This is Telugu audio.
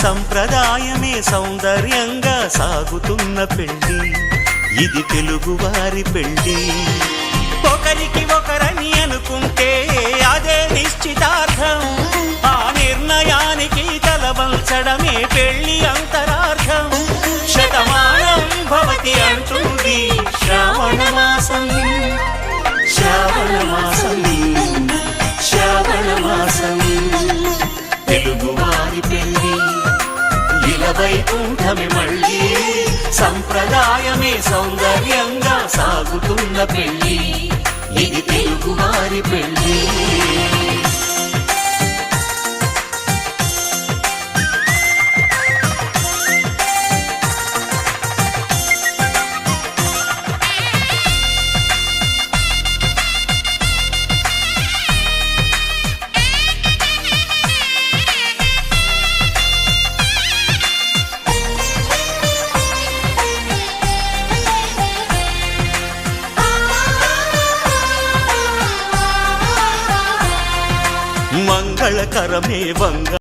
సంప్రదాయమే సౌందర్యంగా సాగుతున్న పెళ్లి, ఇది తెలుగువారి పెళ్లి. ఒకరికి ఒకరని అనుకుంటే అదే నిశ్చితార్థం, ఆ నిర్ణయానికి తలవంచడమే పెళ్లి అంతరార్థం. శతమానం భవతి అంటుంది శ్రావణ మాసం, శ్రావణ మాసం, శ్రావణ మాసం. తెలుగువారి పెళ్లి ఇలవైకుంఠమే మళ్ళీ, సంప్రదాయమే సౌందర్యంగా సాగుతున్న పెళ్లి, ఇది తెలుగువారి పెళ్లి. మంగళకరమే వంగ